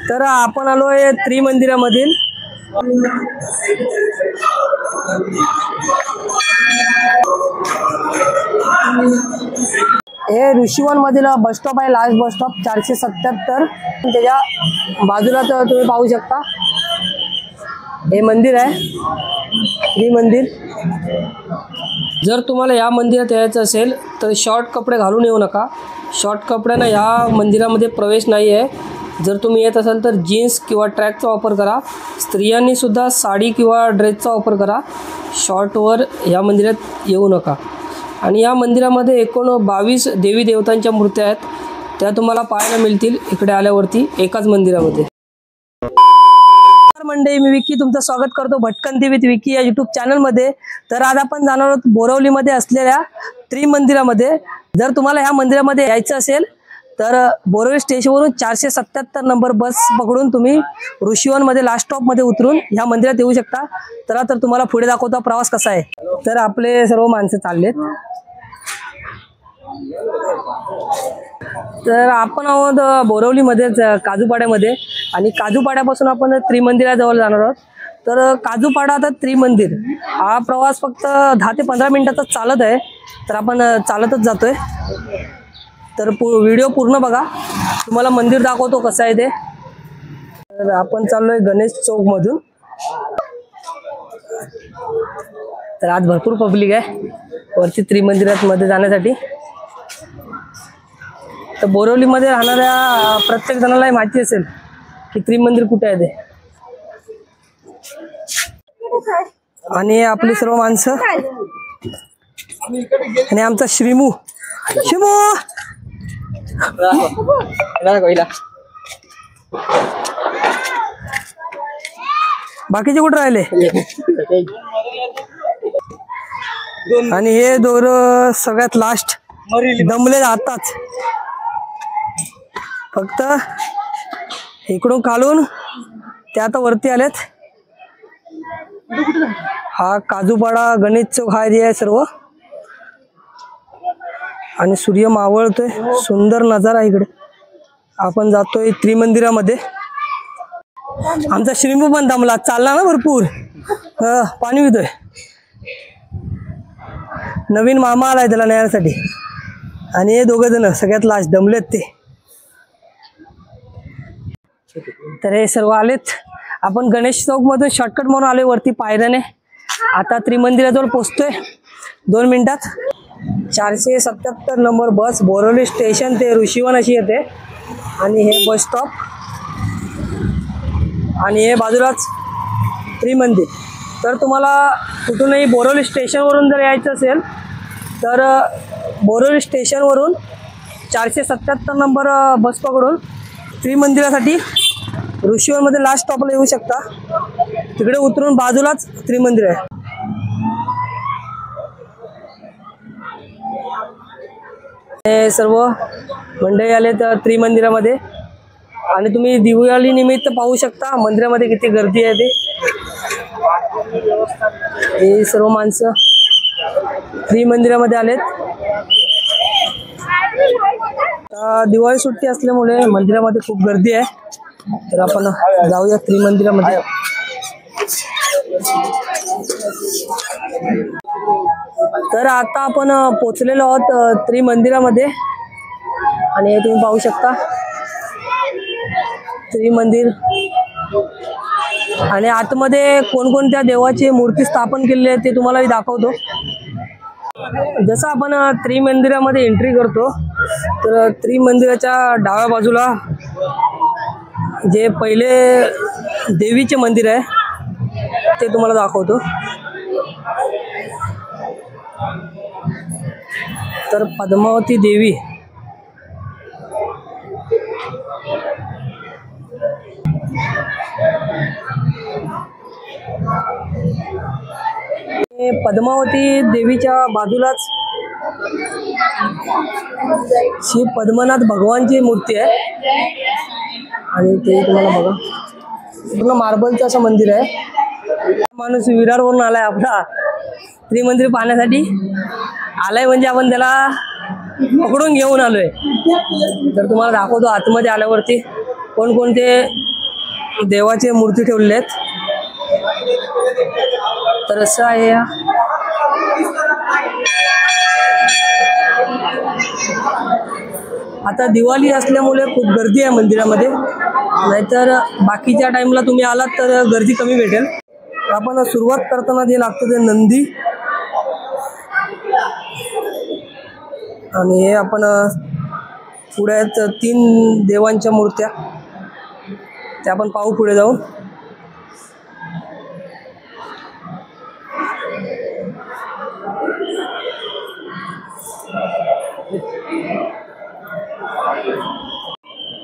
तर आपण आलोय त्रिमंदिरामधील हे ऋषीवन मधील बस स्टॉप आहे, लास्ट बस स्टॉप 477. त्याच्या बाजूला तुम्ही पाहू शकता हे मंदिर आहे, त्रिमंदिर. जर तुम्हाला या मंदिरात यायचं असेल तर शॉर्ट कपडे घालून येऊ नका. शॉर्ट कपड्यांना या मंदिरामध्ये प्रवेश नाही आहे. जर तुम्ही येत असाल तर जीन्स किंवा ट्रॅकचा वापर करा. स्त्रियांनी सुद्धा साडी किंवा ड्रेसचा वापर करा. शॉर्टवर या मंदिरात येऊ नका. आणि या मंदिरामध्ये एकूण 22 देवी देवतांच्या मूर्त्या आहेत. त्या तुम्हाला पाहायला मिळतील इकडे आल्यावरती एकाच मंदिरामध्ये. मंडळी, मी विकी तुमचं स्वागत करतो भटकंती विथ विकी या यूट्यूब चॅनलमध्ये. तर आज आपण जाणार आहोत बोरवलीमध्ये असलेल्या त्रिमंदिरामध्ये. जर तुम्हाला ह्या मंदिरामध्ये यायचं असेल तर बोरवली स्टेशनवरून 477 नंबर बस पकडून तुम्ही ऋषीवनमध्ये लास्ट स्टॉपमध्ये उतरून ह्या मंदिरात येऊ शकता. तर तुम्हाला पुढे दाखवता प्रवास कसा आहे. तर आपले सर्व माणसं चाललेत. तर आपण आहोत बोरवलीमध्येच काजूपाड्यामध्ये आणि काजूपाड्यापासून आपण त्रिमंदिराजवळ जाणार आहोत. तर काजूपाडा तर त्रिमंदिर हा प्रवास फक्त 10 ते 15 मिनिटाचा चालत आहे. तर आपण चालतच जातोय. तर व्हिडिओ पूर्ण बघा, तुम्हाला मंदिर दाखवतो कसं आहे ते. तर आपण चाललोय गणेश चौक मधून. तर आज भरपूर पब्लिक आहे वरती त्रिमंदिरात मध्ये जाण्यासाठी. तर बोरवलीमध्ये राहणाऱ्या प्रत्येक जणाला माहिती असेल की त्रिमंदिर कुठे आहे ते. आणि आपली सर्व माणसं आणि आमचा श्रीमू बाकीचे कुठे राहिले. आणि हे दोघं सगळ्यात लास्ट दमले जातात. फक्त इकडून खालून ते आता वरती आलेत. हा काजूपाडा गणेश चौक हा एरिया आहे सर्व. आणि सूर्य मावळतोय, सुंदर नजारा इकडे. आपण जातोय त्रिमंदिरामध्ये. आमचा श्रीमू पण दमला, चालला ना भरपूर, पाणी पितोय. नवीन मामा आलाय त्याला नेण्यासाठी. आणि हे दोघं जण सगळ्यात लास्ट दमलेत ते. तर हे सर्व आलेत. आपण गणेश चौक मधून शॉर्टकट म्हणून आलोय वरती पायऱ्याने. आता त्रिमंदिराजवळ पोहोचतोय 2 मिनिटात. 477 नंबर बस बोरवली स्टेशन ते ऋषीवन अशी येते. आणि हे बस स्टॉप आणि हे बाजूलाच त्रिमंदिर. तर तुम्हाला कुठूनही बोरवली स्टेशनवरून जर यायचं असेल तर बोरवली स्टेशनवरून 477 नंबर बस पकडून त्रिमंदिरासाठी ऋषीवनमध्ये लास्ट स्टॉपला येऊ शकता. तिकडे उतरून बाजूलाच त्रिमंदिर आहे. हे सर्व मंडळी आले तर त्रिमंदिरामध्ये. आणि तुम्ही दिवाळी निमित्त पाहू शकता मंदिरामध्ये किती गर्दी आहे ते. हे सर्व माणसं त्रिमंदिरामध्ये आलेत. दिवाळी सुट्टी असल्यामुळे मंदिरामध्ये खूप गर्दी आहे. तर आपण जाऊया त्रिमंदिरामध्ये. तर आता आपण पोचलेलो आहोत त्रिमंदिरामध्ये. आणि हे तुम्ही पाहू शकता त्रिमंदिर. आणि आतमध्ये कोणकोणत्या देवाची मूर्ती स्थापन केलेली आहे ते तुम्हाला मी दाखवतो. जसं आपण त्रिमंदिरामध्ये एंट्री करतो तर त्रिमंदिराच्या डाव्या बाजूला जे पहिले देवीचे मंदिर आहे ते तुम्हाला दाखवतो. तर पद्मावती देवी पद्मावती देवीच्या बाजूलाच श्री पद्मनाथ भगवानची मूर्ती आहे. आणि ते तुम्हाला बघा पूर्ण मार्बलचं असं मंदिर आहे. माणूस विरारवरून आलाय आपला त्रिमंदिर पाहण्यासाठी. आलाय म्हणजे आपण त्याला पकडून घेऊन आलोय. तर तुम्हाला दाखवतो आतमध्ये आल्यावरती कोणकोणते देवाचे मूर्ती ठेवलेले आहेत. तर असं आहे. आता दिवाळी असल्यामुळे खूप गर्दी आहे मंदिरामध्ये, नाहीतर बाकीच्या टाइमला तुम्ही आलात तर गर्दी कमी भेटेल. आपण सुरुवात करताना जे लागतं ते नंदी, आणि हे आपण पुढे आहेत 3 देवांच्या मूर्त्या, त्या आपण पाहू पुढे जाऊन.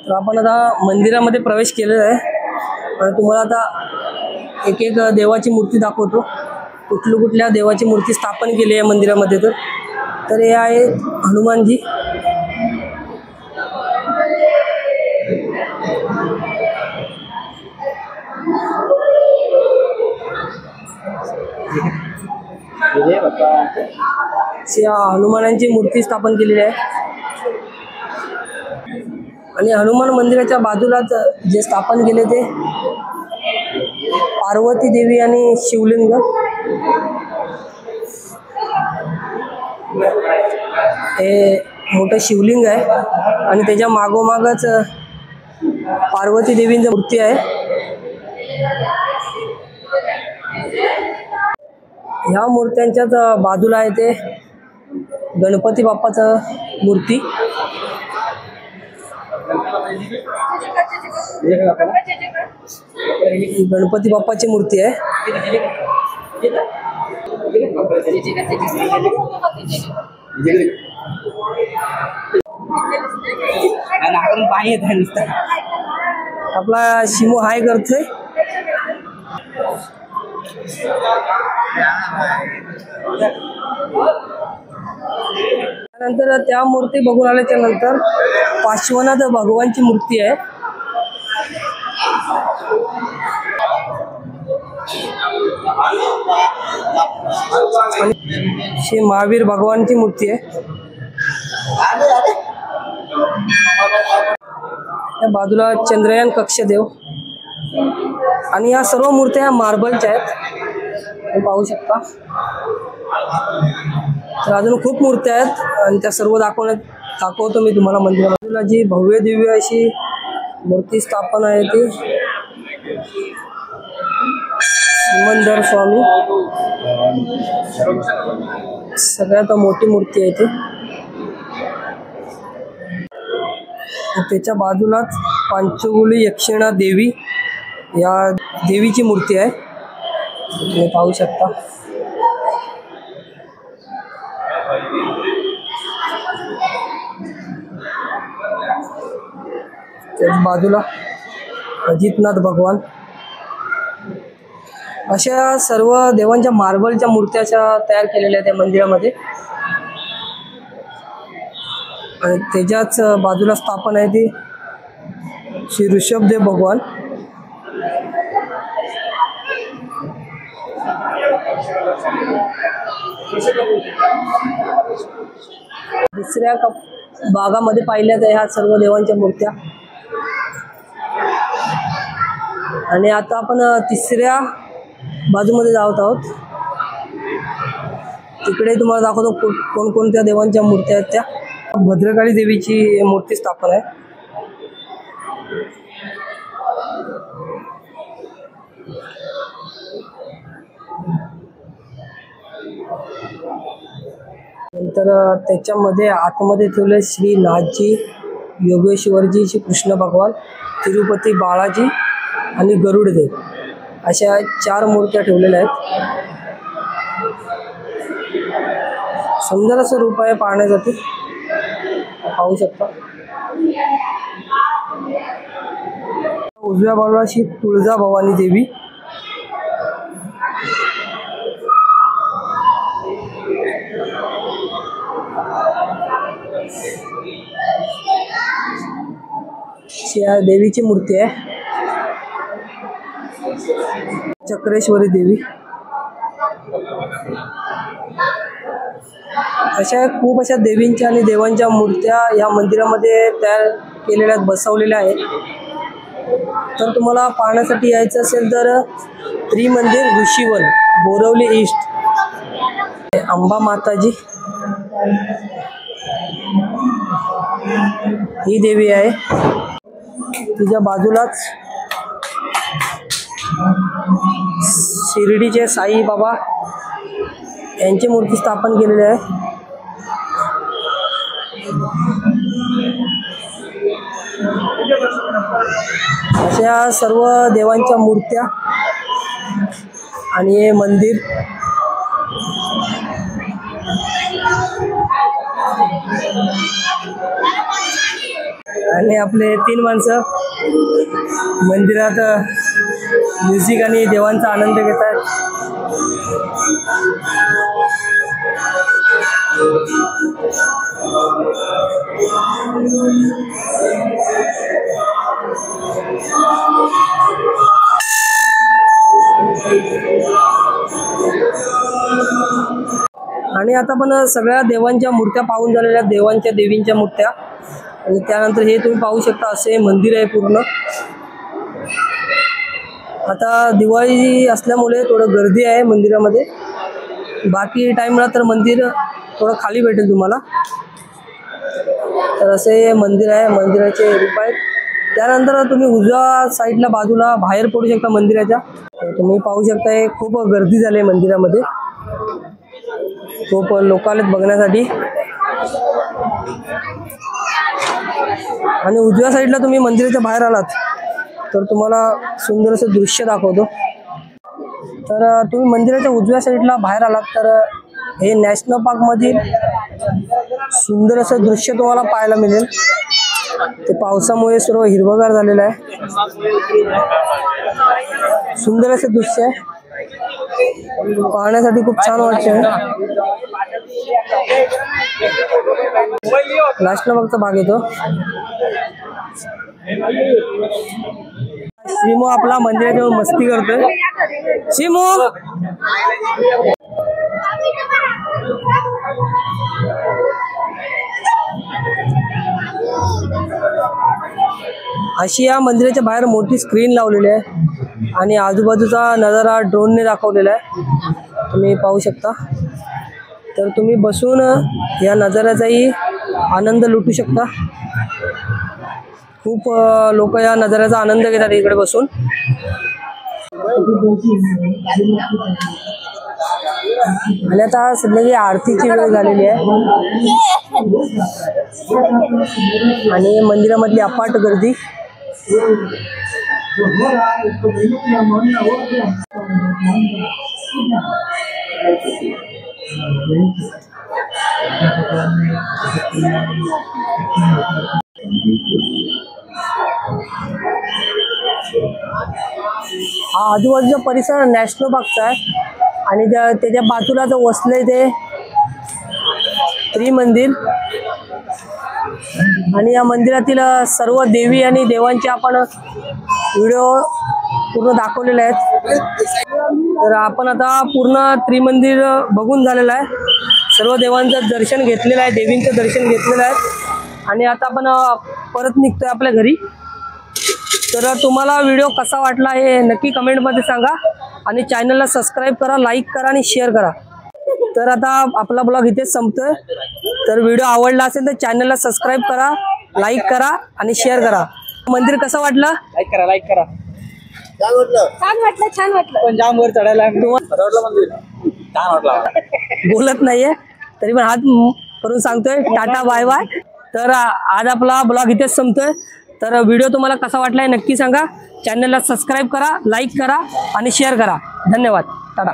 तर आपण आता मंदिरामध्ये प्रवेश केलेला आहे आणि तुम्हाला आता एक एक देवाची मूर्ती दाखवतो. कुठल्या देवाची मूर्ती स्थापन केली आहे मंदिरामध्ये. तर हे आहे हनुमानजी. हनुमानांची मूर्ती स्थापन केलेली आहे. आणि हनुमान मंदिराच्या बाजूलाच जे स्थापन केले ते पार्वती देवी आणि शिवलिंग. हे मोठं शिवलिंग आहे आणि त्याच्या मागोमागच पार्वती देवींची मूर्ती आहे. ह्या मूर्त्यांच्याच बाजूला आहे ते गणपती बाप्पाचं मूर्ती. गणपती बाप्पाची मूर्ती आहे. आपला शिमू हाय करतोय. नंतर त्या मूर्ती बघून आल्याच्या नंतर पार्श्वनाथ भगवानची मूर्ती आहे. श्री महावीर भगवानची मूर्ती आहे. त्या बाजूला चंद्रयान कक्षदेव. आणि या सर्व मूर्त्या मार्बलच्या आहेत, पाहू शकता. तर अजून खूप मूर्त्या आहेत आणि त्या सर्व दाखवतो मी तुम्हाला. मंदिराला जी भव्य दिव्य अशी मूर्ती स्थापना आहे ती सिमंदर स्वामी, सगळ्यात मोठी मूर्ती आहे ती. त्याच्या बाजूलाच पंचगुली यक्षिणा देवी या देवीची मूर्ती आहे, तुम्ही पाहू शकता. त्याच बाजूला अजितनाथ भगवान. अशा सर्व देवांच्या मार्बलच्या मूर्त्या तयार केलेल्या त्या मंदिरामध्ये. आणि त्याच्याच बाजूला स्थापन आहे ती श्री ऋषभदेव भगवान. दुसऱ्या भागामध्ये पाहिल्या तर ह्या सर्व देवांच्या मूर्त्या. आणि आता आपण तिसऱ्या बाजूमध्ये जात आहोत. तिकडे तुम्हाला दाखवतो कोणकोणत्या देवांच्या मूर्त्या आहेत. त्या भद्रकाली देवीची मूर्ती स्थापन आहे. नंतर त्याच्यामध्ये आतमध्ये ठेवले श्री नाथजी, योगेश्वरजी, श्री कृष्ण भगवान, तिरुपती बाळाजी आणि गरुडदेव अशा 4 मूर्त्या ठेवलेल्या आहेत. सुंदर असं रूप आहे पाहण्यासाठी, पाहू शकता. उजव्या बाजूला श्री तुळजाभवानी देवी. या देवीची मूर्ती आहे. चक्रेश्वरी देवी. अशा खूप अशा देवींच्या आणि देवांच्या मूर्त्या या मंदिरामध्ये तयार केलेल्या बसवलेल्या आहेत. तर तुम्हाला पाहण्यासाठी यायचं असेल तर त्रिमंदिर ऋषीवन बोरवली ईस्ट. अंबा माताजी ही देवी आहे. तिच्या बाजूलाच शिर्डीचे साई बाबा यांची मूर्ती स्थापन केलेली आहे. अशा सर्व देवांच्या मूर्त्या आणि हे मंदिर आणि आपले 3 माणसं मंदिरात म्युझिक आणि देवांचा आनंद घेत आहेत. आणि आता पण सगळ्या देवांच्या मूर्त्या पाहून झालेल्या, देवांच्या देवींच्या मूर्त्या. आणि त्यानंतर हे तुम्ही पाहू शकता असे मंदिर आहे पूर्ण. आता दिवाळी असल्यामुळे थोडं गर्दी आहे मंदिरामध्ये. बाकी टाईमला तर मंदिर थोडं खाली भेटेल तुम्हाला. तर असे मंदिर आहे, मंदिराचे रूप आहेत. त्यानंतर तुम्ही उजव्या साईडला बाजूला बाहेर पडू शकता मंदिराच्या. तुम्ही पाहू शकता हे खूप गर्दी झाली आहे मंदिरामध्ये. खूप लोक आलेत बघण्यासाठी. आणि उजव्या साईडला तुम्ही मंदिराच्या बाहेर आलात तर तुम्हाला सुंदर असं दृश्य दाखवतो. तर तुम्ही मंदिराच्या उजव्या साईडला बाहेर आलात तर हे नॅशनल पार्कमधील सुंदर असं दृश्य तुम्हाला पाहायला मिळेल. ते पावसामुळे सर्व हिरवगार झालेलं आहे. सुंदर असं दृश्य आहे, पाहण्यासाठी खूप छान वाटतं. नॅशनल पार्कचा भाग येतो. शिमू आपला मंदिराजवळ मस्ती करतोय. शिमू अशी या मंदिराच्या बाहेर मोठी स्क्रीन लावलेली आहे आणि आजूबाजूचा नजारा ड्रोनने दाखवलेला आहे, तुम्ही पाहू शकता. तर तुम्ही बसून या नजाऱ्याचाही आनंद लुटू शकता. खूप लोक या नजाऱ्याचा आनंद घेतात इकडे बसून. आणि आता सध्या आरतीची वेळ झालेली आहे आणि मंदिरामधली अफाट गर्दी. हा आजूबाजूचा परिसर नॅशनल पार्कचा आहे आणि त्याच्या बाजूला जो वसलंय ते त्रिमंदिर. आणि या मंदिरातील सर्व देवी आणि देवांचे आपण व्हिडिओ पूर्ण दाखवलेले आहेत. तर आपण आता पूर्ण त्रिमंदिर बघून झालेलं आहे. सर्व देवांचं दर्शन घेतलेलं आहे, देवींचं दर्शन घेतलेलं आहे आणि आता आपण परत निघतोय आपल्या घरी. तर तुम्हाला व्हिडिओ कसा वाटला हे नक्की कमेंटमध्ये सांगा आणि चॅनलला सबस्क्राईब करा, लाईक करा आणि शेअर करा. तर आता आपला ब्लॉग इथेच संपतोय. तर व्हिडिओ आवडला असेल तर चॅनलला सबस्क्राईब करा, लाईक करा आणि शेअर करा. मंदिर कसं वाटलं? लाईक करा. छान वाटलं. पण जाम वर चढायला मंदिर छान वाटलं. बोलत नाहीये तरी पण हात करून सांगतोय टाटा बाय बाय. तर आज आपला ब्लॉग इथेच संपतोय. तर व्हिडिओ तुम्हाला कसा वाटलाय नक्की सांगा. चॅनलला सबस्क्राईब करा, लाईक करा आणि शेअर करा. धन्यवाद. टाटा.